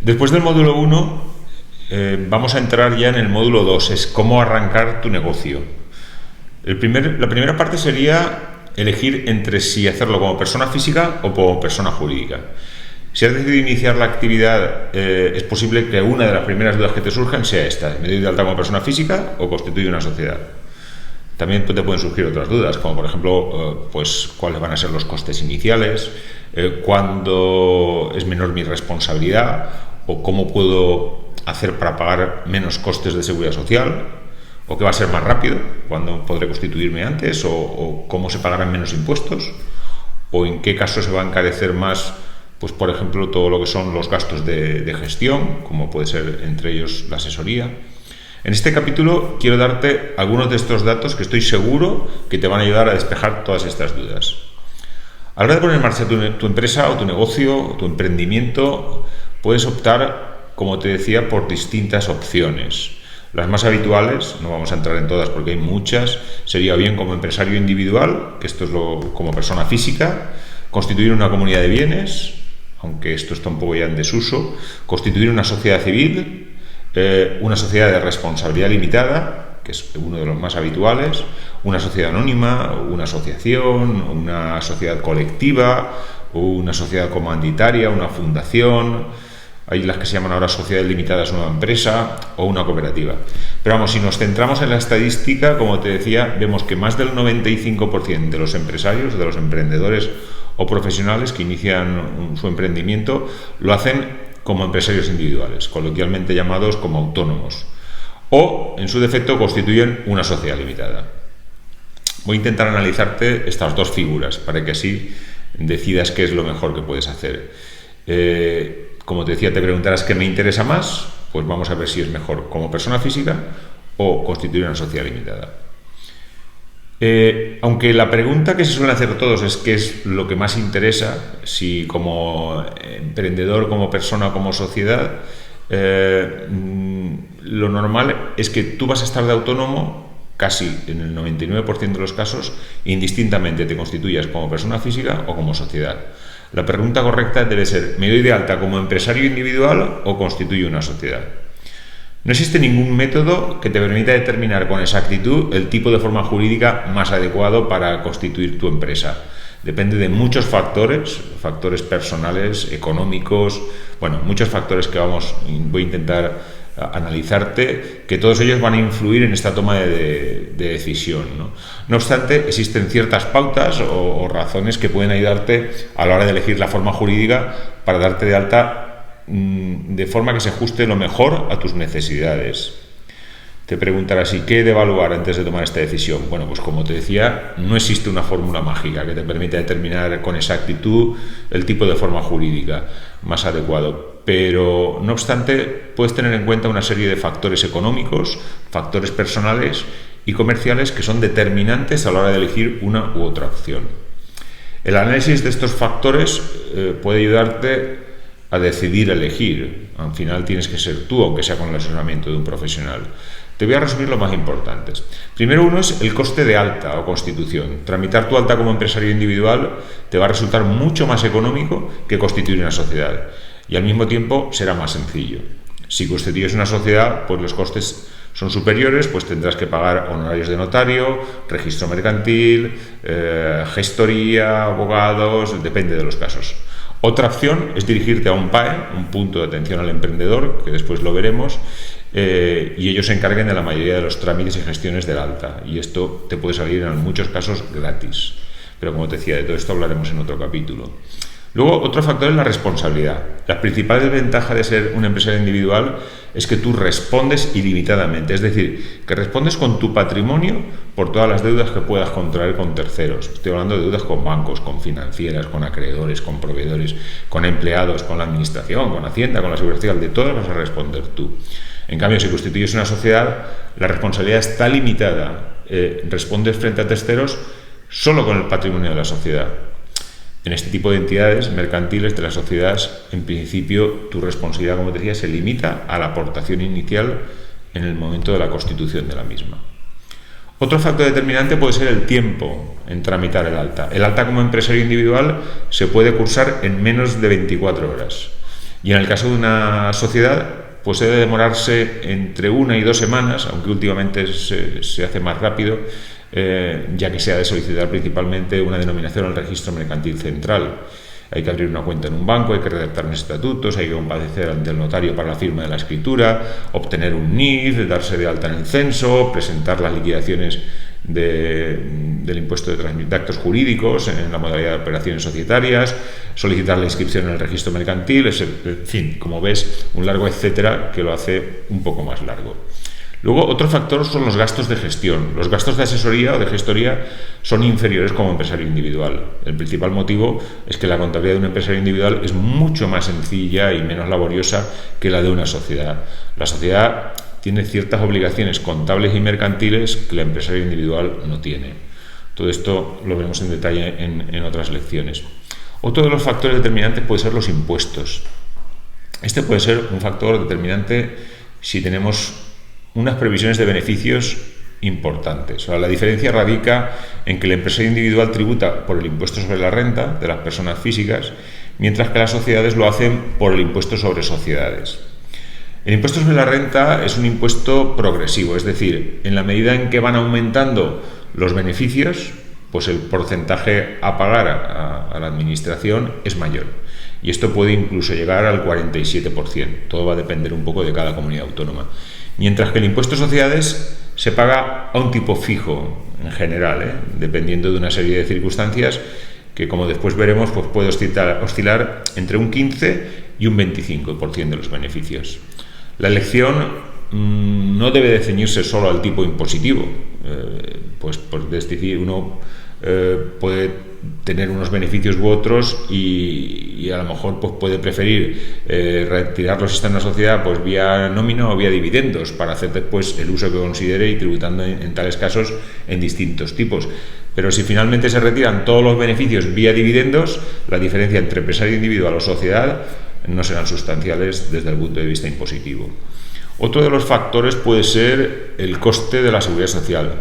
Después del módulo 1, vamos a entrar ya en el módulo 2, es cómo arrancar tu negocio. La primera parte sería elegir entre si hacerlo como persona física o como persona jurídica. Si has decidido iniciar la actividad, es posible que una de las primeras dudas que te surjan sea esta: ¿me doy de alta como persona física o constituyo una sociedad? También te pueden surgir otras dudas, como por ejemplo, pues cuáles van a ser los costes iniciales, cuándo es menor mi responsabilidad, o cómo puedo hacer para pagar menos costes de seguridad social, o qué va a ser más rápido, cuándo podré constituirme antes, o cómo se pagarán menos impuestos, o en qué caso se va a encarecer más, pues por ejemplo, todo lo que son los gastos de gestión, como puede ser entre ellos la asesoría. En este capítulo quiero darte algunos de estos datos que estoy seguro que te van a ayudar a despejar todas estas dudas. A la hora de poner en marcha tu empresa o tu negocio o tu emprendimiento, puedes optar, como te decía, por distintas opciones. Las más habituales, no vamos a entrar en todas porque hay muchas, sería bien como empresario individual, que esto es como persona física, constituir una comunidad de bienes, aunque esto está un poco ya en desuso, constituir una sociedad civil, una sociedad de responsabilidad limitada, que es uno de los más habituales, una sociedad anónima, una asociación, una sociedad colectiva, una sociedad comanditaria, una fundación. Hay las que se llaman ahora sociedades limitadas, una empresa o una cooperativa. Pero vamos, si nos centramos en la estadística, como te decía, vemos que más del 95% de los empresarios, de los emprendedores o profesionales que inician su emprendimiento, lo hacen como empresarios individuales, coloquialmente llamados como autónomos, o en su defecto constituyen una sociedad limitada. Voy a intentar analizarte estas dos figuras para que así decidas qué es lo mejor que puedes hacer. Como te decía, te preguntarás qué me interesa más, pues vamos a ver si es mejor como persona física o constituir una sociedad limitada. Aunque la pregunta que se suele hacer todos es qué es lo que más interesa, si como emprendedor, como persona o como sociedad, lo normal es que tú vas a estar de autónomo casi en el 99% de los casos, indistintamente te constituyas como persona física o como sociedad. La pregunta correcta debe ser: ¿me doy de alta como empresario individual o constituyo una sociedad? No existe ningún método que te permita determinar con exactitud el tipo de forma jurídica más adecuado para constituir tu empresa. Depende de muchos factores personales, económicos, muchos factores que voy a intentar analizarte, que todos ellos van a influir en esta toma de decisión, ¿no? No obstante, existen ciertas pautas o razones que pueden ayudarte a la hora de elegir la forma jurídica para darte de alta de forma que se ajuste lo mejor a tus necesidades. Te preguntarás: ¿y qué he de evaluar antes de tomar esta decisión? Bueno, pues como te decía, no existe una fórmula mágica que te permita determinar con exactitud el tipo de forma jurídica más adecuado, pero no obstante puedes tener en cuenta una serie de factores económicos, factores personales y comerciales que son determinantes a la hora de elegir una u otra opción. El análisis de estos factores puede ayudarte a decidir elegir. Al final tienes que ser tú, aunque sea con el asesoramiento de un profesional. Te voy a resumir lo más importantes. Primero, uno es el coste de alta o constitución. Tramitar tu alta como empresario individual te va a resultar mucho más económico que constituir una sociedad, y al mismo tiempo será más sencillo. Si constituyes una sociedad, pues los costes son superiores, pues tendrás que pagar honorarios de notario, registro mercantil, gestoría, abogados, depende de los casos. Otra opción es dirigirte a un PAE, un punto de atención al emprendedor, que después lo veremos, y ellos se encarguen de la mayoría de los trámites y gestiones del alta, y esto te puede salir en muchos casos gratis. Pero como te decía, de todo esto hablaremos en otro capítulo. Luego, otro factor es la responsabilidad. La principal desventaja de ser un empresario individual es que tú respondes ilimitadamente, es decir, que respondes con tu patrimonio por todas las deudas que puedas contraer con terceros. Estoy hablando de deudas con bancos, con financieras, con acreedores, con proveedores, con empleados, con la administración, con Hacienda, con la Seguridad Social, de todas vas a responder tú. En cambio, si constituyes una sociedad, la responsabilidad está limitada. Respondes frente a terceros solo con el patrimonio de la sociedad. En este tipo de entidades mercantiles de las sociedades, en principio, tu responsabilidad, como te decía, se limita a la aportación inicial en el momento de la constitución de la misma. Otro factor determinante puede ser el tiempo en tramitar el alta. El alta como empresario individual se puede cursar en menos de 24 horas. Y en el caso de una sociedad, pues debe demorarse entre 1 y 2 semanas, aunque últimamente se hace más rápido, ya que se ha de solicitar principalmente una denominación al registro mercantil central. Hay que abrir una cuenta en un banco, hay que redactar unos estatutos, hay que comparecer ante el notario para la firma de la escritura, obtener un NIF, darse de alta en el censo, presentar las liquidaciones del impuesto de actos jurídicos en la modalidad de operaciones societarias, solicitar la inscripción en el registro mercantil, en fin, como ves, un largo etcétera que lo hace un poco más largo. Luego, otro factor son los gastos de gestión. Los gastos de asesoría o de gestoría son inferiores como empresario individual. El principal motivo es que la contabilidad de un empresario individual es mucho más sencilla y menos laboriosa que la de una sociedad. La sociedad tiene ciertas obligaciones contables y mercantiles que el empresario individual no tiene. Todo esto lo veremos en detalle en otras lecciones. Otro de los factores determinantes puede ser los impuestos. Este puede ser un factor determinante si tenemos unas previsiones de beneficios importantes. La diferencia radica en que el empresario individual tributa por el impuesto sobre la renta de las personas físicas, mientras que las sociedades lo hacen por el impuesto sobre sociedades. El impuesto sobre la renta es un impuesto progresivo, es decir, en la medida en que van aumentando los beneficios, pues el porcentaje a pagar a la administración es mayor. Y esto puede incluso llegar al 47%. Todo va a depender un poco de cada comunidad autónoma. Mientras que el impuesto de sociedades se paga a un tipo fijo en general, dependiendo de una serie de circunstancias que, como después veremos, pues puede oscilar entre un 15 y un 25% de los beneficios. La elección no debe de ceñirse solo al tipo impositivo, pues es decir, uno puede tener unos beneficios u otros y a lo mejor pues puede preferir retirarlos si está en una sociedad pues vía nómina o vía dividendos para hacer después el uso que considere y tributando en tales casos en distintos tipos. Pero si finalmente se retiran todos los beneficios vía dividendos, la diferencia entre empresario individual o sociedad no serán sustanciales desde el punto de vista impositivo. Otro de los factores puede ser el coste de la seguridad social.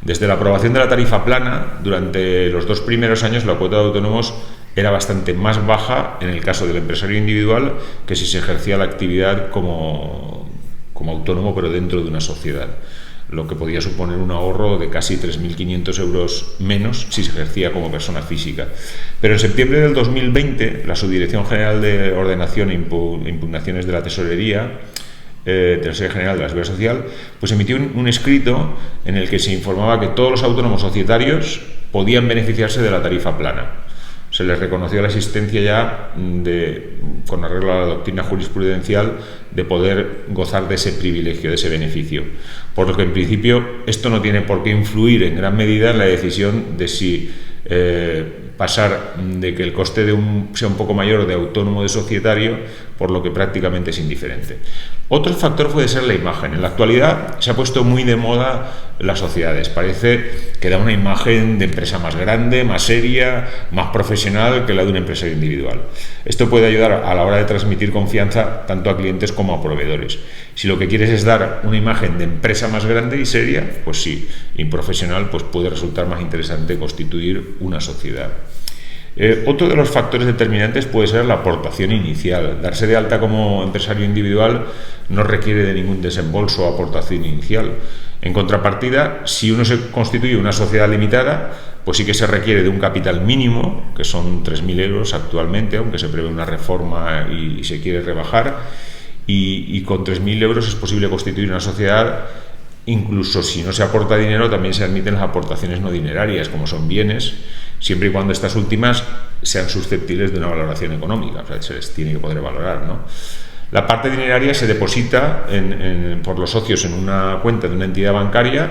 Desde la aprobación de la tarifa plana, durante los 2 primeros años la cuota de autónomos era bastante más baja en el caso del empresario individual que si se ejercía la actividad como autónomo pero dentro de una sociedad, lo que podía suponer un ahorro de casi 3.500 euros menos si se ejercía como persona física. Pero en septiembre del 2020, la Subdirección General de Ordenación e Impugnaciones de la Tesorería General de la Seguridad Social, pues emitió un escrito en el que se informaba que todos los autónomos societarios podían beneficiarse de la tarifa plana. Se les reconoció la existencia ya, con arreglo a la doctrina jurisprudencial, de poder gozar de ese privilegio, de ese beneficio. Por lo que en principio esto no tiene por qué influir en gran medida en la decisión de si pasar de que el coste sea un poco mayor de autónomo de societario, por lo que prácticamente es indiferente. Otro factor puede ser la imagen. En la actualidad se ha puesto muy de moda las sociedades. Parece que da una imagen de empresa más grande, más seria, más profesional que la de un empresario individual. Esto puede ayudar a la hora de transmitir confianza tanto a clientes como a proveedores. Si lo que quieres es dar una imagen de empresa más grande y seria, pues sí, y profesional, pues puede resultar más interesante constituir una sociedad. Otro de los factores determinantes puede ser la aportación inicial. Darse de alta como empresario individual no requiere de ningún desembolso o aportación inicial. En contrapartida, si uno se constituye una sociedad limitada, pues sí que se requiere de un capital mínimo, que son 3.000 euros actualmente, aunque se prevé una reforma y se quiere rebajar, y con 3.000 euros es posible constituir una sociedad. Incluso si no se aporta dinero, también se admiten las aportaciones no dinerarias, como son bienes, siempre y cuando estas últimas sean susceptibles de una valoración económica, o sea, se les tiene que poder valorar, ¿no? La parte dineraria se deposita por los socios en una cuenta de una entidad bancaria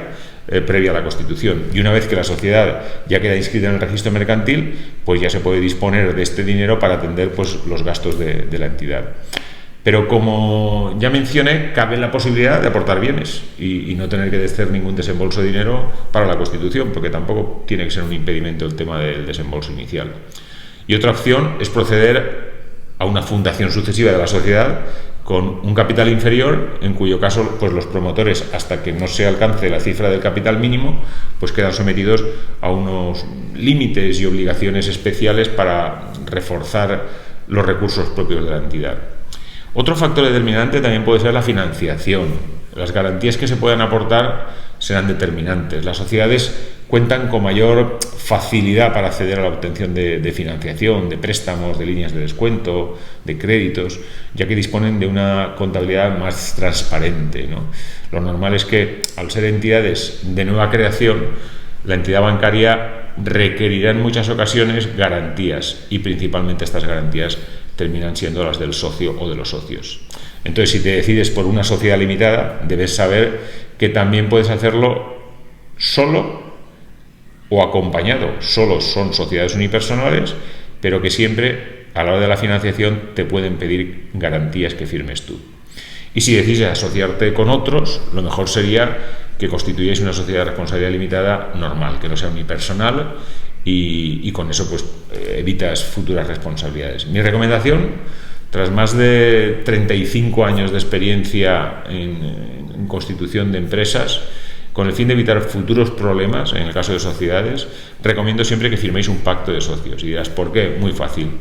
previa a la constitución, y una vez que la sociedad ya queda inscrita en el registro mercantil, pues ya se puede disponer de este dinero para atender pues los gastos de la entidad. Pero como ya mencioné, cabe la posibilidad de aportar bienes y no tener que hacer ningún desembolso de dinero para la constitución, porque tampoco tiene que ser un impedimento el tema del desembolso inicial. Y otra opción es proceder a una fundación sucesiva de la sociedad con un capital inferior, en cuyo caso pues los promotores, hasta que no se alcance la cifra del capital mínimo, pues quedan sometidos a unos límites y obligaciones especiales para reforzar los recursos propios de la entidad. Otro factor determinante también puede ser la financiación. Las garantías que se puedan aportar serán determinantes. Las sociedades cuentan con mayor facilidad para acceder a la obtención de financiación, de préstamos, de líneas de descuento, de créditos, ya que disponen de una contabilidad más transparente, ¿no? Lo normal es que, al ser entidades de nueva creación, la entidad bancaria requerirá en muchas ocasiones garantías, y principalmente estas garantías terminan siendo las del socio o de los socios. Entonces, si te decides por una sociedad limitada, debes saber que también puedes hacerlo solo o acompañado. Solo son sociedades unipersonales, pero que siempre a la hora de la financiación te pueden pedir garantías que firmes tú. Y si decides asociarte con otros, lo mejor sería que constituyáis una sociedad de responsabilidad limitada normal, que no sea unipersonal, y con eso pues evitas futuras responsabilidades. Mi recomendación, tras más de 35 años de experiencia en constitución de empresas, con el fin de evitar futuros problemas en el caso de sociedades, recomiendo siempre que firméis un pacto de socios. Y dirás, ¿por qué? Muy fácil.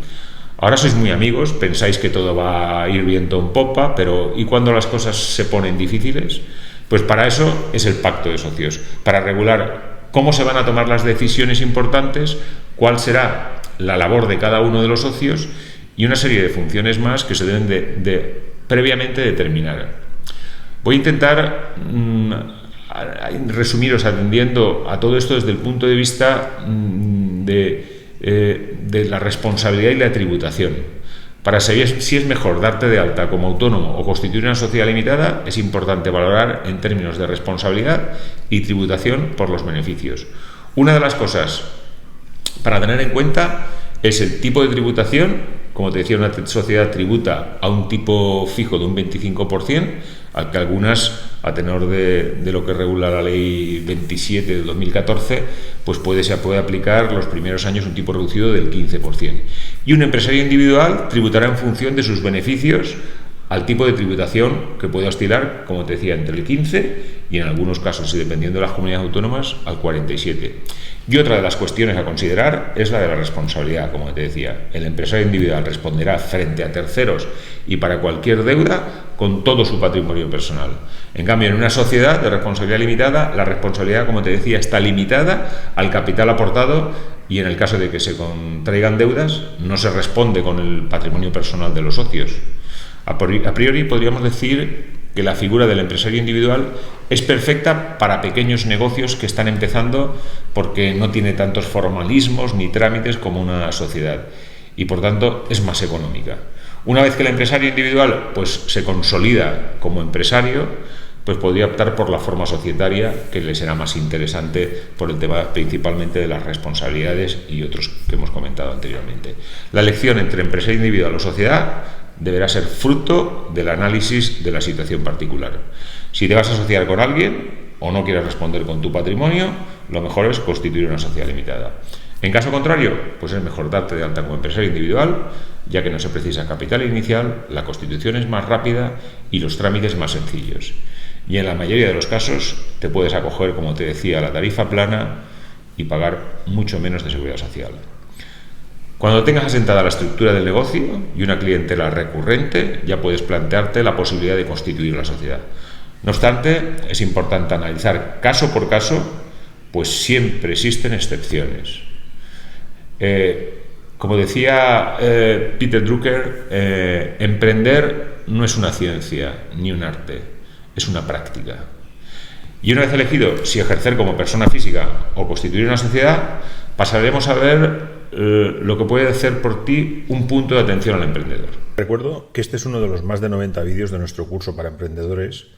Ahora sois muy amigos, pensáis que todo va a ir viento en popa, pero ¿y cuando las cosas se ponen difíciles? Pues para eso es el pacto de socios, para regular cómo se van a tomar las decisiones importantes, cuál será la labor de cada uno de los socios y una serie de funciones más que se deben de previamente determinar. Voy a intentar resumiros atendiendo a todo esto desde el punto de vista de la responsabilidad y la tributación. Para saber si es mejor darte de alta como autónomo o constituir una sociedad limitada, es importante valorar en términos de responsabilidad y tributación por los beneficios. Una de las cosas para tener en cuenta es el tipo de tributación. Como te decía, una sociedad tributa a un tipo fijo de un 25%, al que algunas, a tenor de lo que regula la Ley 27 de 2014, pues se puede aplicar los primeros años un tipo reducido del 15%. Y un empresario individual tributará en función de sus beneficios al tipo de tributación que puede oscilar, como te decía, entre el 15 y en algunos casos, y dependiendo de las comunidades autónomas, al 47%. Y otra de las cuestiones a considerar es la de la responsabilidad. Como te decía, el empresario individual responderá frente a terceros y para cualquier deuda con todo su patrimonio personal. En cambio, en una sociedad de responsabilidad limitada, la responsabilidad, como te decía, está limitada al capital aportado, y en el caso de que se contraigan deudas, no se responde con el patrimonio personal de los socios. A priori podríamos decir que la figura del empresario individual es perfecta para pequeños negocios que están empezando, porque no tiene tantos formalismos ni trámites como una sociedad, y por tanto es más económica. Una vez que el empresario individual pues se consolida como empresario, pues podría optar por la forma societaria, que le será más interesante por el tema principalmente de las responsabilidades y otros que hemos comentado anteriormente. La elección entre empresario individual o sociedad deberá ser fruto del análisis de la situación particular. Si te vas a asociar con alguien o no quieres responder con tu patrimonio, lo mejor es constituir una sociedad limitada. En caso contrario, pues es mejor darte de alta como empresario individual, ya que no se precisa capital inicial, la constitución es más rápida y los trámites más sencillos. Y en la mayoría de los casos te puedes acoger, como te decía, a la tarifa plana y pagar mucho menos de seguridad social. Cuando tengas asentada la estructura del negocio y una clientela recurrente, ya puedes plantearte la posibilidad de constituir la sociedad. No obstante, es importante analizar caso por caso, pues siempre existen excepciones. Como decía Peter Drucker, emprender no es una ciencia ni un arte, es una práctica. Y una vez elegido si ejercer como persona física o constituir una sociedad, pasaremos a ver lo que puede hacer por ti un punto de atención al emprendedor. Recuerdo que este es uno de los más de 90 vídeos de nuestro curso para emprendedores,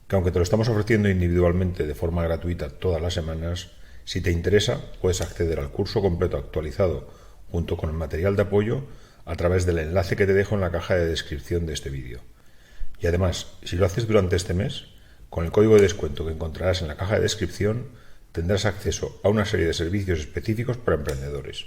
que aunque te lo estamos ofreciendo individualmente de forma gratuita todas las semanas, si te interesa puedes acceder al curso completo actualizado junto con el material de apoyo a través del enlace que te dejo en la caja de descripción de este vídeo. Y además, si lo haces durante este mes, con el código de descuento que encontrarás en la caja de descripción, tendrás acceso a una serie de servicios específicos para emprendedores.